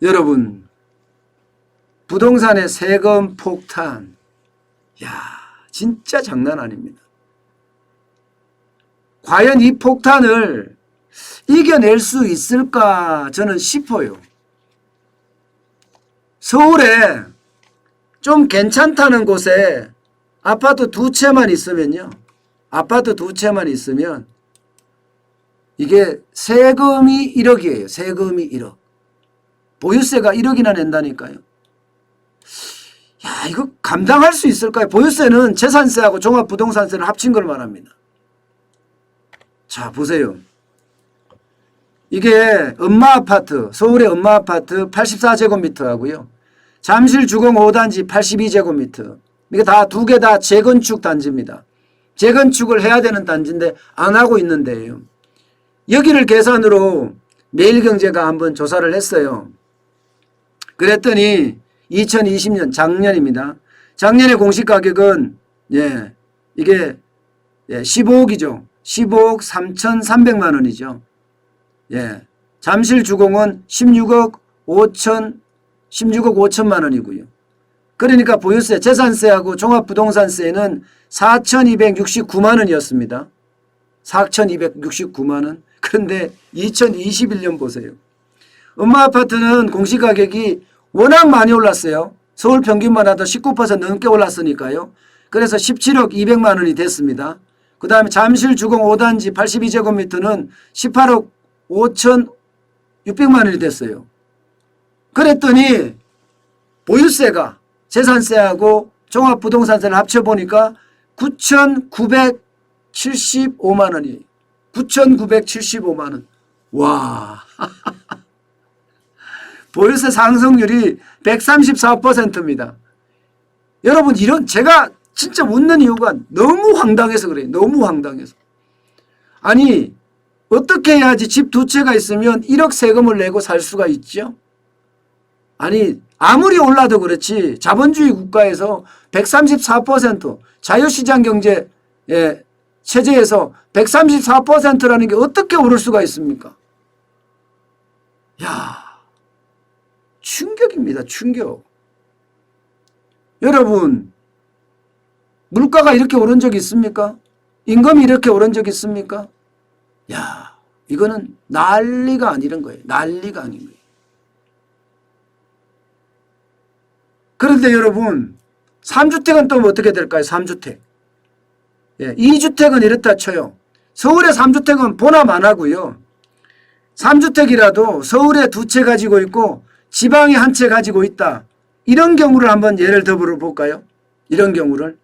여러분, 부동산의 세금 폭탄, 야, 진짜 장난 아닙니다. 과연 이 폭탄을 이겨낼 수 있을까 저는 싶어요. 서울에 좀 괜찮다는 곳에 아파트 2채만 있으면요. 아파트 2채만 있으면 이게 세금이 1억이에요. 세금이 1억. 보유세가 1억이나 낸다니까요. 야, 이거 감당할 수 있을까요? 보유세는 재산세하고 종합부동산세를 합친 걸 말합니다. 자, 보세요. 이게 엄마아파트, 서울의 엄마아파트 84제곱미터 하고요. 잠실 주공 5단지 82제곱미터. 이게 다 두 개 다 재건축 단지입니다. 재건축을 해야 되는 단지인데 안 하고 있는데요. 여기를 계산으로 매일경제가 한번 조사를 했어요. 그랬더니 2020년 작년입니다. 작년의 공시가격은 이게 15억이죠. 15억 3,300만 원이죠. 잠실 주공은 16억 5천만 원이고요. 그러니까 보유세, 재산세하고 종합부동산세는 4,269만 원이었습니다. 4,269만 원. 그런데 2021년 보세요. 엄마 아파트는 공시가격이 워낙 많이 올랐어요. 서울 평균만 하도 19% 넘게 올랐으니까요. 그래서 17억 200만 원이 됐습니다. 그 다음에 잠실 주공 5단지 82제곱미터는 18억 5,600만 원이 됐어요. 그랬더니 보유세가 재산세하고 종합부동산세를 합쳐보니까 9,975만 원이 9,975만 원. 와. 보유세 상승률이 134%입니다. 여러분, 제가 진짜 웃는 이유가 너무 황당해서 그래요. 너무 황당해서. 아니, 어떻게 해야지 집 2채가 있으면 1억 세금을 내고 살 수가 있죠? 아니, 아무리 올라도 그렇지 자본주의 국가에서 134% 자유시장 경제 체제에서 134%라는 게 어떻게 오를 수가 있습니까? 야, 충격입니다. 충격. 여러분, 물가가 이렇게 오른 적이 있습니까? 임금이 이렇게 오른 적이 있습니까? 야, 이거는 난리가 아니란 거예요. 난리가 아닌 거예요. 그런데 여러분, 3주택은 또 어떻게 될까요? 3주택. 2주택은 이렇다 쳐요. 서울의 3주택은 보남 안 하고요. 3주택이라도 서울에 2채 가지고 있고 지방에 1채 가지고 있다. 이런 경우를 한번 예를 들어 볼까요? 이런 경우를.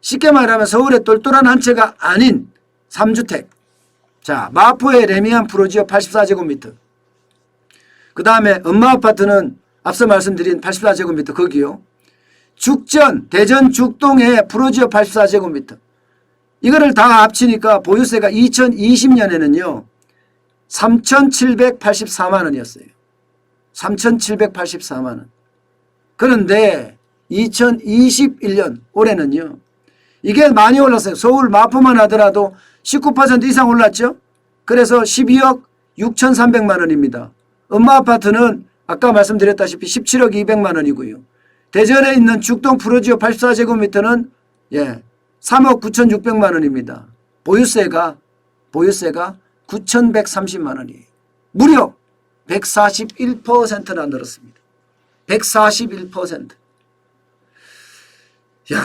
쉽게 말하면 서울에 똘똘한 1채가 아닌 3주택. 자, 마포의 레미안 프로지오 84제곱미터. 그 다음에 엄마 아파트는 앞서 말씀드린 84제곱미터 거기요. 죽전, 대전 죽동의 프로지오 84제곱미터. 이거를 다 합치니까 보유세가 2020년에는요. 3,784만 원이었어요. 3,784만 원. 그런데 2021년 올해는요. 이게 많이 올랐어요. 서울 마포만 하더라도 19% 이상 올랐죠. 그래서 12억 6,300만 원입니다. 엄마 아파트는 아까 말씀드렸다시피 17억 200만 원이고요. 대전에 있는 죽동 프로지오 84제곱미터는 3억 9,600만 원입니다. 보유세가 9,130만 원이에요. 무려 141%나 늘었습니다. 141%. 야,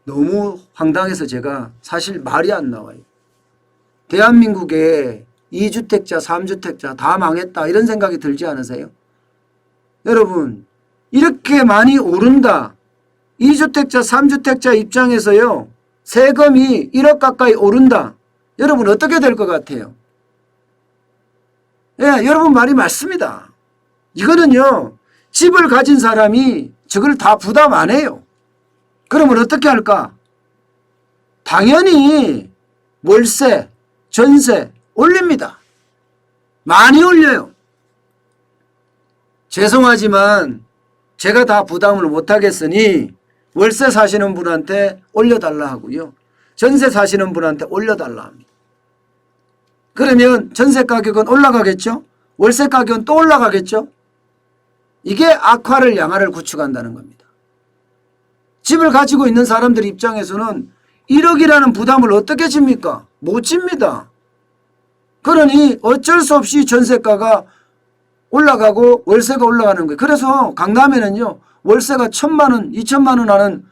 너무 황당해서 제가 사실 말이 안 나와요. 대한민국에 2주택자, 3주택자 다 망했다 이런 생각이 들지 않으세요? 여러분, 이렇게 많이 오른다. 2주택자, 3주택자 입장에서요. 세금이 1억 가까이 오른다. 여러분 어떻게 될 것 같아요? 여러분 말이 맞습니다. 이거는요. 집을 가진 사람이 저걸 다 부담 안 해요. 그러면 어떻게 할까? 당연히 월세, 전세 올립니다. 많이 올려요. 죄송하지만 제가 다 부담을 못하겠으니 월세 사시는 분한테 올려달라 하고요. 전세 사시는 분한테 올려달라 합니다. 그러면 전세 가격은 올라가겠죠? 월세 가격은 또 올라가겠죠. 이게 악화를 양화를 구축한다는 겁니다. 집을 가지고 있는 사람들 입장에서는 1억이라는 부담을 어떻게 집니까? 못 집니다. 그러니 어쩔 수 없이 전세가가 올라가고 월세가 올라가는 거예요. 그래서 강남에는요 월세가 1,000만 원, 2,000만 원 하는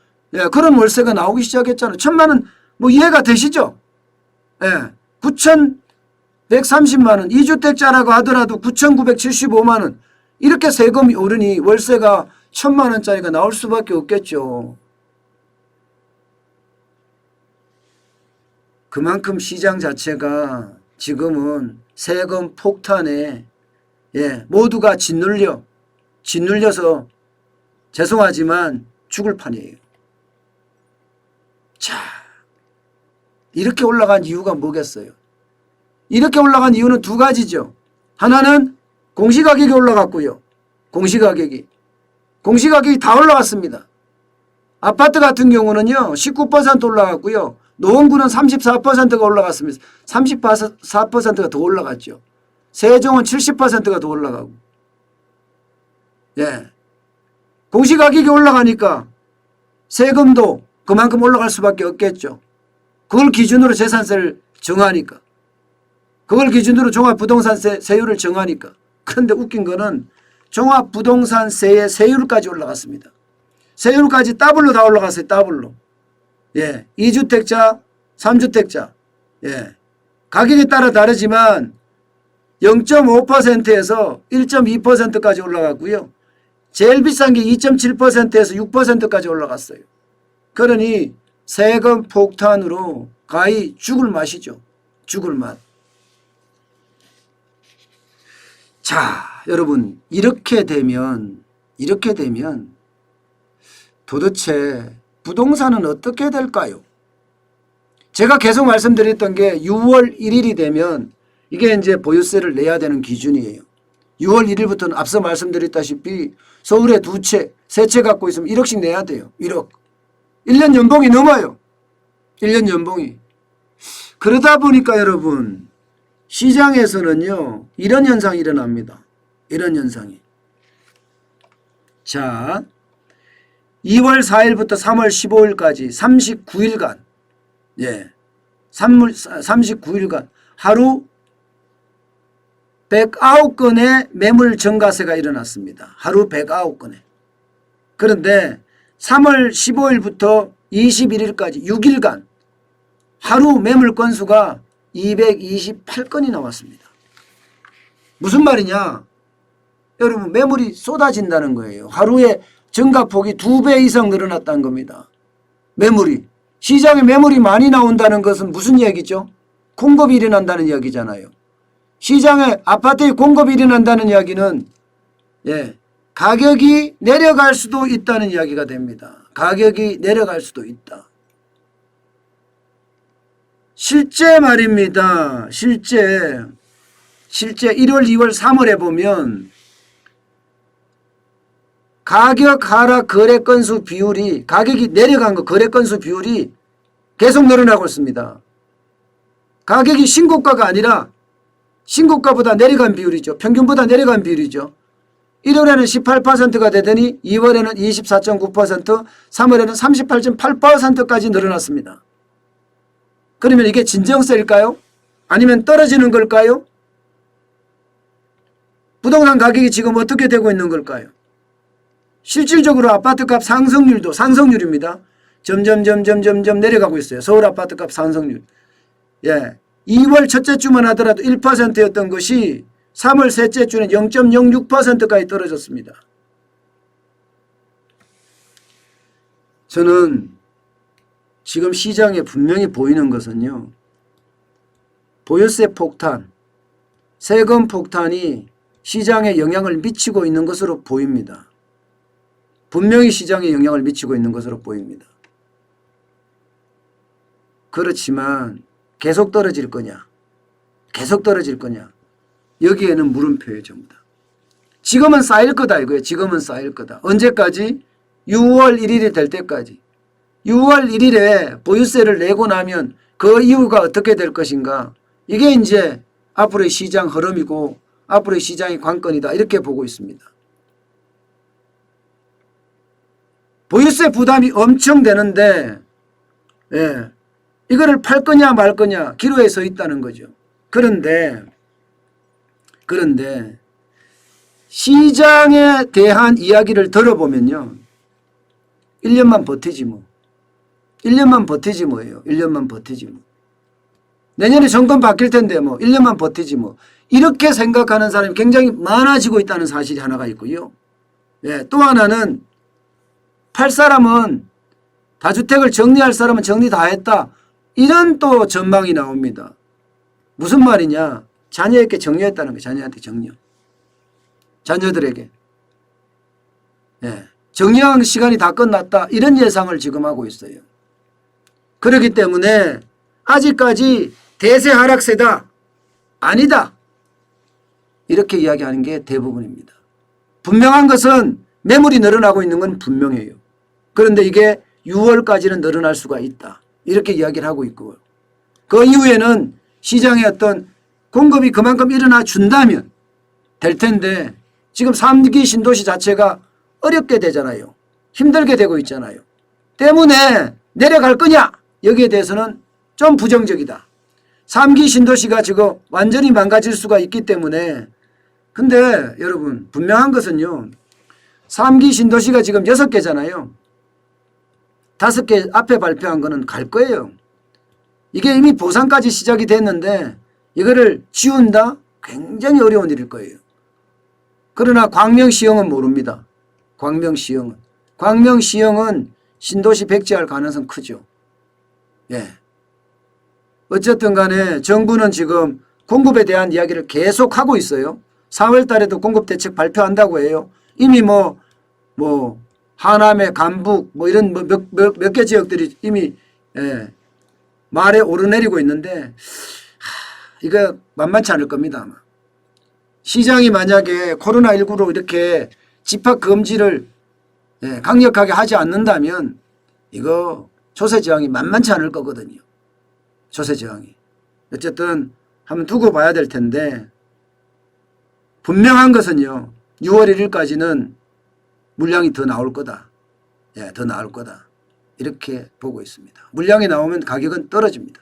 그런 월세가 나오기 시작했잖아요. 1,000만 원 뭐 이해가 되시죠? 9,130만 원, 2주택자라고 하더라도 9,975만 원 이렇게 세금이 오르니 월세가 1,000만 원짜리가 나올 수밖에 없겠죠. 그만큼 시장 자체가 지금은 세금 폭탄에 모두가 짓눌려서 죄송하지만 죽을 판이에요. 자, 이렇게 올라간 이유가 뭐겠어요? 이렇게 올라간 이유는 두 가지죠. 하나는 공시가격이 올라갔고요. 공시가격이 다 올라갔습니다. 아파트 같은 경우는요 19% 올라갔고요. 노원구는 34%가 올라갔습니다. 34%가 더 올라갔죠. 세종은 70%가 더 올라가고. 공시가격이 올라가니까 세금도 그만큼 올라갈 수밖에 없겠죠. 그걸 기준으로 재산세를 정하니까. 그걸 기준으로 종합부동산세 세율을 정하니까. 그런데 웃긴 거는 종합부동산세의 세율까지 올라갔습니다. 세율까지 더블로 다 올라갔어요. 더블로. 2주택자, 3주택자. 가격에 따라 다르지만 0.5%에서 1.2%까지 올라갔고요. 제일 비싼 게 2.7%에서 6%까지 올라갔어요. 그러니 세금 폭탄으로 가히 죽을 맛이죠. 죽을 맛. 자, 여러분 이렇게 되면 도대체 부동산은 어떻게 될까요? 제가 계속 말씀드렸던 게 6월 1일이 되면 이게 이제 보유세를 내야 되는 기준이에요. 6월 1일부터는 앞서 말씀드렸다시피 서울에 2채, 3채 갖고 있으면 1억씩 내야 돼요. 1억. 1년 연봉이 넘어요. 1년 연봉이. 그러다 보니까 여러분 시장에서는요 이런 현상이 일어납니다. 이런 현상이. 자, 2월 4일부터 3월 15일까지 39일간 39일간 하루 109건의 매물 증가세가 일어났습니다. 하루 109건에. 그런데 3월 15일부터 21일까지 6일간 하루 매물 건수가 228건이 나왔습니다. 무슨 말이냐? 여러분 매물이 쏟아진다는 거예요. 하루에 증가폭이 2배 이상 늘어났다는 겁니다. 매물이. 시장에 매물이 많이 나온다는 것은 무슨 이야기죠? 공급이 일어난다는 이야기잖아요. 시장에 아파트에 공급이 일어난다는 이야기는 가격이 내려갈 수도 있다는 이야기가 됩니다. 가격이 내려갈 수도 있다. 실제 말입니다. 실제 1월, 2월, 3월에 보면 가격 하락 거래 건수 비율이 가격이 내려간 거 거래 건수 비율이 계속 늘어나고 있습니다. 가격이 신고가가 아니라 신고가보다 내려간 비율이죠. 평균보다 내려간 비율이죠. 1월에는 18%가 되더니 2월에는 24.9%, 3월에는 38.8%까지 늘어났습니다. 그러면 이게 진정세일까요? 아니면 떨어지는 걸까요? 부동산 가격이 지금 어떻게 되고 있는 걸까요? 실질적으로 아파트값 상승률입니다. 점점 내려가고 있어요. 서울 아파트값 상승률. 2월 첫째 주만 하더라도 1%였던 것이 3월 셋째 주는 0.06%까지 떨어졌습니다. 저는 지금 시장에 분명히 보이는 것은요. 보유세 폭탄, 세금 폭탄이 시장에 영향을 미치고 있는 것으로 보입니다. 분명히 시장에 영향을 미치고 있는 것으로 보입니다. 그렇지만 계속 떨어질 거냐? 계속 떨어질 거냐? 여기에는 물음표예요. 전부 다. 지금은 쌓일 거다 이거예요. 지금은 쌓일 거다. 언제까지? 6월 1일이 될 때까지. 6월 1일에 보유세를 내고 나면 그 이후가 어떻게 될 것인가? 이게 이제 앞으로의 시장 흐름이고 앞으로의 시장의 관건이다 이렇게 보고 있습니다. 보유세 부담이 엄청 되는데 예, 이거를 팔 거냐 말 거냐 기로에 서 있다는 거죠. 그런데 시장에 대한 이야기를 들어보면요. 1년만 버티지 뭐. 1년만 버티지 뭐예요. 1년만 버티지 뭐. 내년에 정권 바뀔 텐데 뭐 1년만 버티지 뭐. 이렇게 생각하는 사람이 굉장히 많아지고 있다는 사실이 하나가 있고요. 예, 또 하나는 팔 사람은 다주택을 정리할 사람은 정리 다 했다. 이런 또 전망이 나옵니다. 무슨 말이냐. 자녀에게 정리했다는 거예요. 자녀한테 정리. 자녀들에게. 예, 정리하는 시간이 다 끝났다. 이런 예상을 지금 하고 있어요. 그렇기 때문에 아직까지 대세 하락세다. 아니다. 이렇게 이야기하는 게 대부분입니다. 분명한 것은 매물이 늘어나고 있는 건 분명해요. 그런데 이게 6월까지는 늘어날 수가 있다. 이렇게 이야기를 하고 있고요. 그 이후에는 시장의 어떤 공급이 그만큼 일어나 준다면 될 텐데 지금 3기 신도시 자체가 어렵게 되잖아요. 힘들게 되고 있잖아요. 때문에 내려갈 거냐? 여기에 대해서는 좀 부정적이다. 3기 신도시가 지금 완전히 망가질 수가 있기 때문에 근데 여러분 분명한 것은요. 3기 신도시가 지금 6개잖아요. 5개 앞에 발표한 거는 갈 거예요. 이게 이미 보상까지 시작이 됐는데 이거를 지운다? 굉장히 어려운 일일 거예요. 그러나 광명시형은 모릅니다. 광명시형은 신도시 백지할 가능성 크죠. 예. 어쨌든 간에 정부는 지금 공급에 대한 이야기를 계속하고 있어요. 4월 달에도 공급대책 발표한다고 해요. 이미 하남의 간북 이런 몇 개 지역들이 이미 예, 말에 오르내리고 있는데 이거 만만치 않을 겁니다. 아마. 시장이 만약에 코로나19로 이렇게 집합 금지를 예, 강력하게 하지 않는다면 이거 조세 저항이 만만치 않을 거거든요. 조세 저항이. 어쨌든 한번 두고 봐야 될 텐데 분명한 것은요. 6월 1일까지는 물량이 더 나올 거다. 예, 더 나올 거다. 이렇게 보고 있습니다. 물량이 나오면 가격은 떨어집니다.